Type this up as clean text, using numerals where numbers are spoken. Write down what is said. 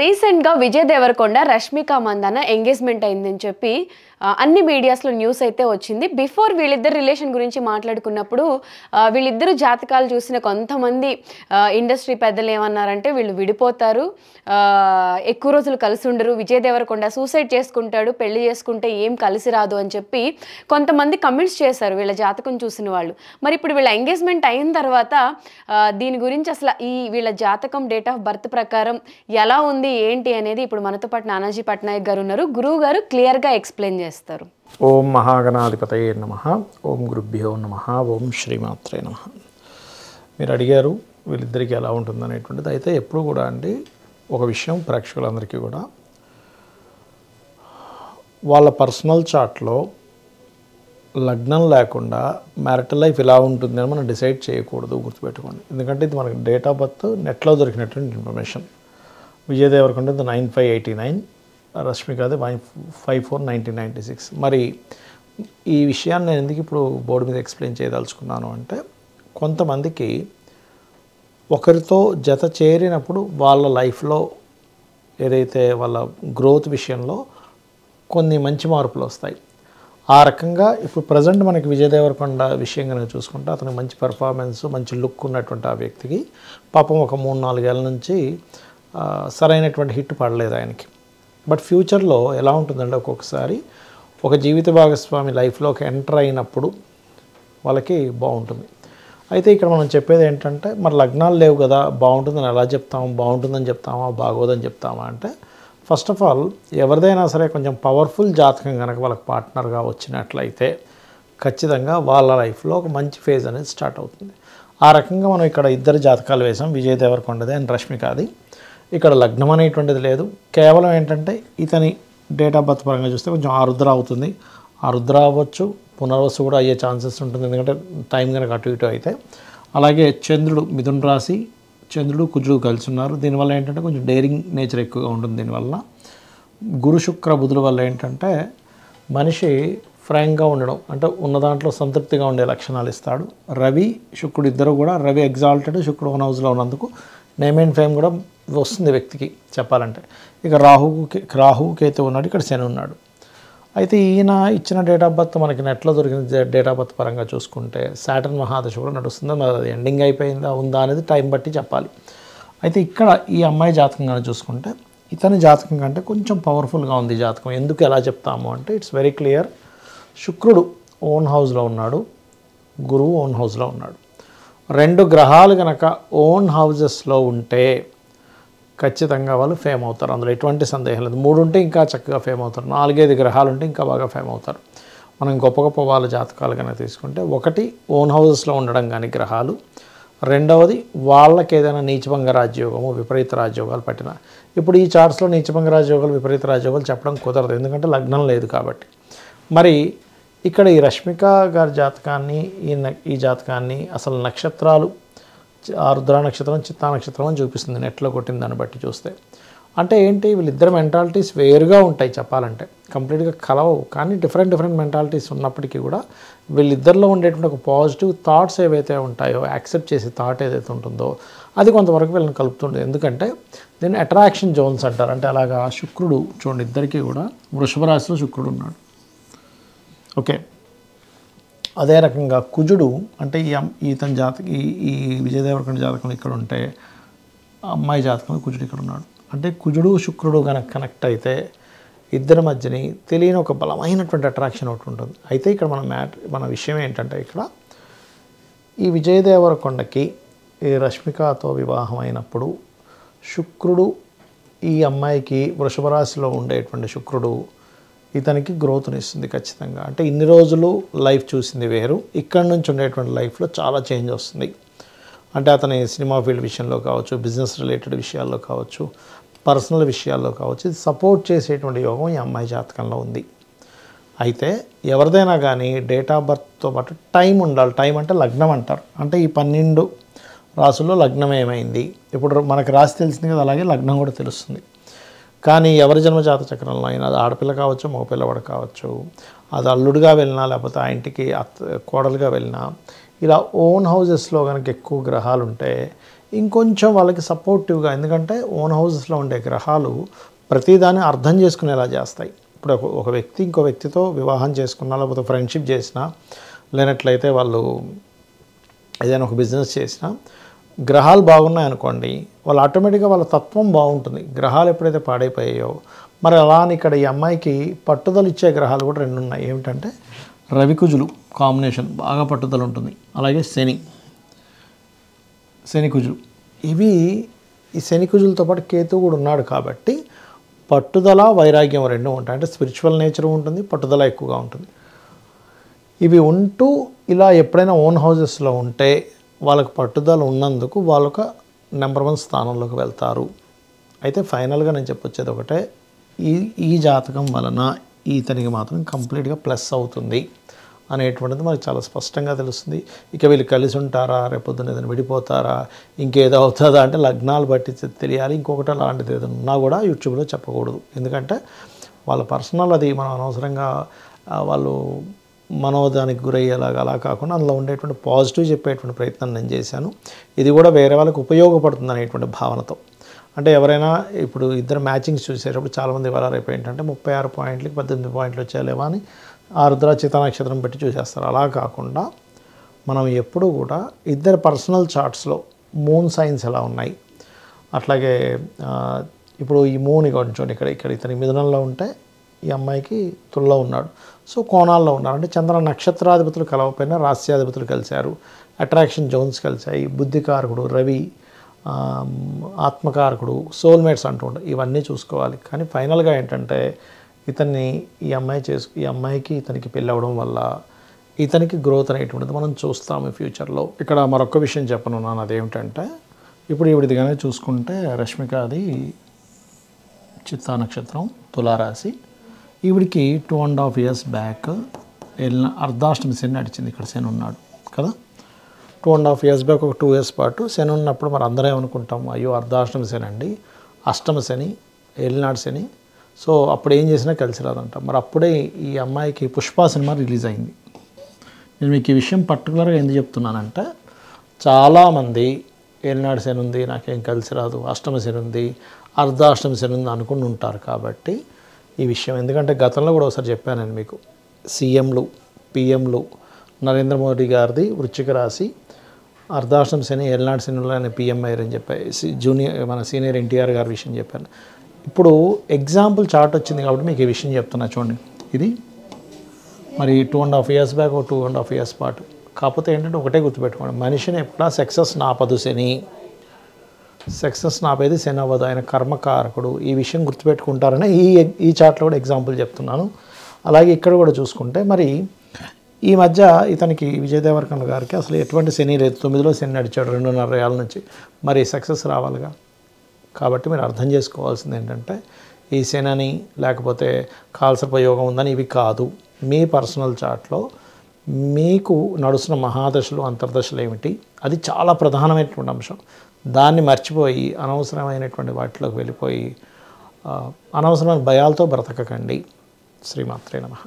రీసెంట్‌గా విజయ్ దేవరకొండ, రష్మిక మందన ఎంగేజ్‌మెంట్ అయిందని చెప్పి అన్ని మీడియాస్‌లో న్యూస్ అయితే వచ్చింది. బిఫోర్ వీళ్ళిద్దరి రిలేషన్ గురించి మాట్లాడుకున్నప్పుడు వీళ్ళిద్దరు జాతకాలు చూసిన కొంతమంది ఇండస్ట్రీ పెద్దలు ఏమన్నారంటే వీళ్ళు విడిపోతారు. ఎక్కువ రోజులు కలిసి ఉండరు. విజయ్ దేవరకొండ సూసైడ్ చేసుకుంటాడు. పెళ్లి చేసుకుంటే ఏం కలిసి రాదు అని చెప్పి కొంతమంది కమెంట్స్ చేశారు వీళ్ళ జాతకం చూసిన వాళ్ళు. మరి ఇప్పుడు వీళ్ళ ఎంగేజ్‌మెంట్ అయిన తర్వాత దీని గురించి అసలు వీళ్ళ జాతకం డేట్ ఆఫ్ బర్త్ ప్రకారం ఎలా ఉంది ఏంటి అనేది ఇప్పుడు మనతో పాటు నానాజీ పట్నాయక్ గారు ఉన్నారు. గురువు గారు క్లియర్‌గా ఎక్స్‌ప్లెయిన్ చేస్తారు. ఓం మహాగణాధిపతయే నమః. ఓం గురుభ్యో నమః. ఓం శ్రీమాత్రే నమః. మీరు అడిగారు వీళ్ళిద్దరికీ ఎలా ఉంటుంది అనేటువంటిది. అయితే ఎప్పుడు కూడా అండి ఒక విషయం ప్రేక్షకులందరికీ కూడా వాళ్ళ పర్సనల్ చార్ట్లో లగ్నం లేకుండా మ్యారిటల్ లైఫ్ ఇలా ఉంటుంది అని మనం డిసైడ్ చేయకూడదు, గుర్తుపెట్టుకోండి. ఎందుకంటే ఇది మనకి డేట్ ఆఫ్ బర్త్ నెట్లో దొరికినటువంటి ఇన్ఫర్మేషన్. విజయ్ దేవరకొండ 9589, రష్మికది 541996. మరి ఈ విషయాన్ని నేను ఎందుకు ఇప్పుడు బోర్డు మీద ఎక్స్ప్లెయిన్ చేయదలుచుకున్నాను అంటే, కొంతమందికి ఒకరితో జత చేరినప్పుడు వాళ్ళ లైఫ్లో ఏదైతే వాళ్ళ గ్రోత్ విషయంలో కొన్ని మంచి మార్పులు వస్తాయి. ఆ రకంగా ఇప్పుడు ప్రజెంట్ మనకి విజయ్ దేవరకొండ విషయం కనుక చూసుకుంటే అతను మంచి పెర్ఫార్మెన్స్, మంచి లుక్ ఉన్నటువంటి ఆ వ్యక్తికి పాపం ఒక 3-4 ఏళ్ళ నుంచి సరైనటువంటి హిట్ పడలేదు ఆయనకి. బట్ ఫ్యూచర్లో ఎలా ఉంటుందంటే ఒక్కొక్కసారి ఒక జీవిత భాగస్వామి లైఫ్లోకి ఎంటర్ అయినప్పుడు వాళ్ళకి బాగుంటుంది. అయితే ఇక్కడ మనం చెప్పేది ఏంటంటే, మరి లగ్నాలు లేవు కదా బాగుంటుందని ఎలా చెప్తాము? బాగుంటుందని చెప్తామా, బాగోదని చెప్తామా అంటే, ఫస్ట్ ఆఫ్ ఆల్ ఎవరిదైనా సరే కొంచెం పవర్ఫుల్ జాతకం కనుక వాళ్ళకి పార్ట్నర్గా వచ్చినట్లయితే ఖచ్చితంగా వాళ్ళ లైఫ్లో ఒక మంచి ఫేజ్ అనేది స్టార్ట్ అవుతుంది. ఆ రకంగా మనం ఇక్కడ ఇద్దరు జాతకాలు వేసాం, విజయ్ దేవరకొండది అండ్ రష్మికది. ఇక్కడ లగ్నం అనేటువంటిది లేదు. కేవలం ఏంటంటే ఇతని డేట్ ఆఫ్ బర్త్ పరంగా చూస్తే కొంచెం ఆరుద్ర అవుతుంది. ఆరుద్ర అవ్వచ్చు, పునర్వసు కూడా అయ్యే ఛాన్సెస్ ఉంటుంది, ఎందుకంటే టైం కనుక అటు ఇటు అయితే. అలాగే చంద్రుడు మిథున రాశి, చంద్రుడు కుజుడు కలిసి ఉన్నారు. దీనివల్ల ఏంటంటే కొంచెం డేరింగ్ నేచర్ ఎక్కువగా ఉంటుంది. దీనివల్ల గురు శుక్ర బుధుల వల్ల ఏంటంటే మనిషి ఫ్రాంక్గా ఉండడం, అంటే ఉన్న దాంట్లో సంతృప్తిగా ఉండే లక్షణాలు ఇస్తాడు. రవి శుక్రుడు ఇద్దరు కూడా, రవి ఎగ్జాల్టెడ్, శుక్రుడు ఓన్ హౌస్లో ఉన్నందుకు నేమ్ అండ్ ఫేమ్ కూడా వస్తుంది వ్యక్తికి చెప్పాలంటే. ఇక రాహు కేతు ఉన్నాడు, ఇక్కడ శని ఉన్నాడు. అయితే ఈయన ఇచ్చిన డేట్ ఆఫ్ బర్త్ మనకి నెట్లో దొరికిన డేట్ ఆఫ్ బర్త్ పరంగా చూసుకుంటే సాటర్న్ మహాదశ కూడా నడుస్తుంది. మరి అది ఎండింగ్ అయిపోయిందా ఉందా అనేది టైం బట్టి చెప్పాలి. అయితే ఇక్కడ ఈ అమ్మాయి జాతకం కానీ చూసుకుంటే ఇతని జాతకం కంటే కొంచెం పవర్ఫుల్గా ఉంది జాతకం. ఎందుకు ఎలా చెప్తాము అంటే ఇట్స్ వెరీ క్లియర్. శుక్రుడు ఓన్ హౌస్లో ఉన్నాడు, గురువు ఓన్ హౌస్లో ఉన్నాడు. 2 గ్రహాలు కనుక ఓన్ హౌజెస్లో ఉంటే ఖచ్చితంగా వాళ్ళు ఫేమ్ అవుతారు, అందులో ఎటువంటి సందేహం లేదు. 3 ఉంటే ఇంకా చక్కగా ఫేమ్ అవుతారు, 4-5 గ్రహాలు ఉంటే ఇంకా బాగా ఫేమ్ అవుతారు. మనం గొప్ప గొప్ప వాళ్ళ జాతకాలు కనుక తీసుకుంటే, ఒకటి ఓన్ హౌజెస్లో ఉండడం కానీ గ్రహాలు, రెండవది వాళ్ళకి ఏదైనా నీచభంగ రాజ్యోగము, విపరీత రాజ్యోగాలు పట్టిన. ఇప్పుడు ఈ చార్ట్స్లో నీచభంగ రాజ్యోగాలు, విపరీత రాజ్యోగాలు చెప్పడం కుదరదు, ఎందుకంటే లగ్నం లేదు కాబట్టి. మరి ఇక్కడ ఈ రష్మిక గారి జాతకాన్ని, ఈ జాతకాన్ని అసలు నక్షత్రాలు ఆరుద్ర నక్షత్రం, చిత్తా నక్షత్రం అని చూపిస్తుంది నెట్లో కొట్టిన దాన్ని బట్టి చూస్తే. అంటే ఏంటి, వీళ్ళిద్దరు మెంటాలిటీస్ వేరుగా ఉంటాయి చెప్పాలంటే, కంప్లీట్గా కలవవు. కానీ డిఫరెంట్ మెంటాలిటీస్ ఉన్నప్పటికీ కూడా వీళ్ళిద్దరిలో ఉండేటువంటి ఒక పాజిటివ్ థాట్స్ ఏవైతే ఉంటాయో, యాక్సెప్ట్ చేసే థాట్ ఏదైతే ఉంటుందో అది కొంతవరకు వీళ్ళని కలుపుతుంది. ఎందుకంటే దీన్ని అట్రాక్షన్ జోన్స్ అంటారు. అంటే అలాగా శుక్రుడు చూడండి, ఇద్దరికీ కూడా వృషభ రాశిలో శుక్రుడు ఉన్నాడు. ఓకే, అదే రకంగా కుజుడు అంటే ఇతని జాతక ఈ విజయ్ దేవరకొండ జాతకం ఇక్కడ ఉంటే, అమ్మాయి జాతకంలో కుజుడు ఇక్కడ ఉన్నాడు. అంటే కుజుడు శుక్రుడు కనుక కనెక్ట్ అయితే ఇద్దరి మధ్యని తెలియని ఒక బలమైనటువంటి అట్రాక్షన్ ఒకటి ఉంటుంది. అయితే ఇక్కడ మన విషయం ఏంటంటే, ఇక్కడ ఈ విజయ్ దేవరకొండకి ఈ రష్మికతో వివాహం అయినప్పుడు శుక్రుడు ఈ అమ్మాయికి వృషభ రాశిలో ఉండేటువంటి శుక్రుడు ఇతనికి గ్రోత్ని ఇస్తుంది ఖచ్చితంగా. అంటే ఇన్ని రోజులు లైఫ్ చూసింది వేరు, ఇక్కడ నుంచి ఉండేటువంటి లైఫ్లో చాలా చేంజ్ వస్తుంది. అంటే అతని సినిమా ఫీల్డ్ విషయంలో కావచ్చు, బిజినెస్ రిలేటెడ్ విషయాల్లో కావచ్చు, పర్సనల్ విషయాల్లో కావచ్చు, ఇది సపోర్ట్ చేసేటువంటి యోగం ఈ అమ్మాయి జాతకంలో ఉంది. అయితే ఎవరిదైనా కానీ డేట్ ఆఫ్ బర్త్తో పాటు టైం ఉండాలి. టైం అంటే లగ్నం అంటారు. అంటే ఈ 12 రాసుల్లో లగ్నం ఏమైంది, ఇప్పుడు మనకు రాసి తెలిసింది కదా, అలాగే లగ్నం కూడా తెలుస్తుంది. కానీ ఎవరి జన్మజాత చక్రంలో అయినా, అది ఆడపిల్ల కావచ్చు, మగపిల్లవాడు కావచ్చు, అది అల్లుడిగా వెళ్ళినా లేకపోతే ఆ ఇంటికి కోడలుగా వెళ్ళినా, ఇలా ఓన్ హౌజెస్లో కనుక ఎక్కువ గ్రహాలు ఉంటే ఇంకొంచెం వాళ్ళకి సపోర్టివ్గా, ఎందుకంటే ఓన్ హౌసెస్లో ఉండే గ్రహాలు ప్రతిదాన్ని అర్థం చేసుకునేలా చేస్తాయి. ఇప్పుడు ఒక వ్యక్తి ఇంకో వ్యక్తితో వివాహం చేసుకున్నా, లేకపోతే ఫ్రెండ్షిప్ చేసినా, లేనట్లయితే వాళ్ళు ఏదైనా ఒక బిజినెస్ చేసినా, గ్రహాలు బాగున్నాయి అనుకోండి, వాళ్ళు ఆటోమేటిక్గా వాళ్ళ తత్వం బాగుంటుంది. గ్రహాలు ఎప్పుడైతే పాడైపోయాయో, మరి అలా అని ఇక్కడ ఈ అమ్మాయికి పట్టుదల ఇచ్చే గ్రహాలు కూడా 2 ఉన్నాయి. ఏమిటంటే రవికుజులు కాంబినేషన్ బాగా పట్టుదల ఉంటుంది, అలాగే శనికుజులు. ఇవి ఈ శనికుజులతో పాటు కేతు కూడా ఉన్నాడు కాబట్టి పట్టుదల వైరాగ్యం 2 ఉంటాయి. అంటే స్పిరిచువల్ నేచర్ ఉంటుంది, పట్టుదల ఎక్కువగా ఉంటుంది. ఇవి ఉంటూ ఇలా ఎప్పుడైనా ఓన్ హౌసెస్లో ఉంటే వాళ్ళకు పట్టుదల ఉన్నందుకు వాళ్ళొక నెంబర్ 1 స్థానంలోకి వెళ్తారు. అయితే ఫైనల్గా నేను చెప్పొచ్చేది ఒకటే, ఈ జాతకం వలన ఇతనికి మాత్రం కంప్లీట్గా ప్లస్ అవుతుంది అనేటువంటిది మనకు చాలా స్పష్టంగా తెలుస్తుంది. ఇక వీళ్ళు కలిసి ఉంటారా, రేపొద్దున ఏదైనా విడిపోతారా, ఇంకేదో అవుతుందా అంటే లగ్నాలు బట్టి తెలియాలి. ఇంకొకటి అలాంటిది ఏదైనా ఉన్నా కూడా యూట్యూబ్లో చెప్పకూడదు. ఎందుకంటే వాళ్ళ పర్సనల్, అది మనం అనవసరంగా వాళ్ళు మనోదానికి గురయ్యేలాగా అలా కాకుండా అందులో ఉండేటువంటి పాజిటివ్ చెప్పేటువంటి ప్రయత్నం నేను చేశాను. ఇది కూడా వేరే వాళ్ళకి ఉపయోగపడుతుంది అనేటువంటి భావనతో. అంటే ఎవరైనా ఇప్పుడు ఇద్దరు మ్యాచింగ్స్ చూసేటప్పుడు చాలామంది ఇవాళ రేపు ఏంటంటే 36 పాయింట్లకి 18 పాయింట్లు వచ్చేలేవా అని ఆరుద్ర చిత్త నక్షత్రం పెట్టి చూసేస్తారు. అలా కాకుండా మనం ఎప్పుడూ కూడా ఇద్దరు పర్సనల్ చార్ట్స్లో మూన్ సైన్స్ ఎలా ఉన్నాయి, అట్లాగే ఇప్పుడు ఈ మూన్ కొంచెం ఇక్కడ ఇతని మిథునంలో ఉంటే ఈ అమ్మాయికి తుల్లో ఉన్నాడు. సో కోణాల్లో ఉన్నారు. అంటే చంద్ర నక్షత్రాధిపతులు కలవకపోయినా రాస్యాధిపతులు కలిశారు, అట్రాక్షన్ జోన్స్ కలిశాయి, బుద్ధికారకుడు రవి, ఆత్మకారకుడు, సోల్మేట్స్ అంటూ ఉంటాయి. ఇవన్నీ చూసుకోవాలి. కానీ ఫైనల్గా ఏంటంటే ఈ అమ్మాయికి ఇతనికి పెళ్ళి అవ్వడం వల్ల ఇతనికి గ్రోత్ అనేటువంటిది మనం చూస్తాము ఫ్యూచర్లో. ఇక్కడ మరొక విషయం చెప్పనున్నాను, అదేమిటంటే ఇప్పుడు ఈవిడిది కానీ చూసుకుంటే రష్మిక అది చిత్తా నక్షత్రం, తులారాశి. ఈవిడికి 2.5 years బ్యాక్ అర్ధాష్టమి శని నడిచింది. ఇక్కడ శని ఉన్నాడు కదా, 2.5 years బ్యాక్ ఒక 2 years పాటు శని ఉన్నప్పుడు మరి అందరం ఏమనుకుంటాం, అయ్యో అర్ధాష్టమి శని అండి, అష్టమ శని, ఏలినాడు శని, సో అప్పుడు ఏం చేసినా కలిసి రాదంట. మరి అప్పుడే ఈ అమ్మాయికి పుష్ప సినిమా రిలీజ్ అయింది. నేను మీకు ఈ విషయం పర్టికులర్గా ఎందుకు చెప్తున్నానంటే చాలామంది ఏలినాడు శని ఉంది, నాకేం కలిసి రాదు, అష్టమ శని ఉంది, అర్ధాష్టమి శని ఉంది అనుకుని ఉంటారు. కాబట్టి ఈ విషయం, ఎందుకంటే గతంలో కూడా ఒకసారి చెప్పాను నేను మీకు, సీఎంలు పిఎంలు నరేంద్ర మోడీ గారిది వృశ్చిక రాశి, అర్ధాష్టమ శని ఏలినాడు శనిలో ఆయన పిఎం అయ్యారని చెప్పాయి. మన సీనియర్ ఎన్టీఆర్ గారి విషయం చెప్పాను. ఇప్పుడు ఎగ్జాంపుల్ చార్ట్ వచ్చింది కాబట్టి మీకు ఈ విషయం చెప్తున్నా చూడండి. ఇది మరి 2.5 years బ్యాక్, 2.5 years పాటు. కాకపోతే ఏంటంటే ఒకటే గుర్తుపెట్టుకోండి, మనిషిని ఎప్పుడా సక్సెస్ నాపదు శని, సక్సెస్ నాపేది శని అవ్వదు, ఆయన కర్మకారకుడు. ఈ విషయం గుర్తుపెట్టుకుంటారని ఈ చార్ట్లో కూడా ఎగ్జాంపుల్ చెప్తున్నాను. అలాగే ఇక్కడ కూడా చూసుకుంటే మరి ఈ మధ్య ఇతనికి విజయ్ దేవరకొండ గారికి అసలు ఎటువంటి శని లేదు, 9లో శని నడిచాడు 2.5 ఏళ్ళ నుంచి, మరి సక్సెస్ రావాలిగా. కాబట్టి మీరు అర్థం చేసుకోవాల్సింది ఏంటంటే ఈ శని లేకపోతే కాల్సర్పయోగం ఉందని ఇవి కాదు. మీ పర్సనల్ చార్ట్లో మీకు నడుస్తున్న మహాదశలు అంతర్దశలు ఏమిటి, అది చాలా ప్రధానమైనటువంటి అంశం. దాన్ని మర్చిపోయి అనవసరమైనటువంటి వాటిలోకి వెళ్ళిపోయి అనవసరమైన భయాలతో బ్రతకకండి. శ్రీమాత్రే నమః.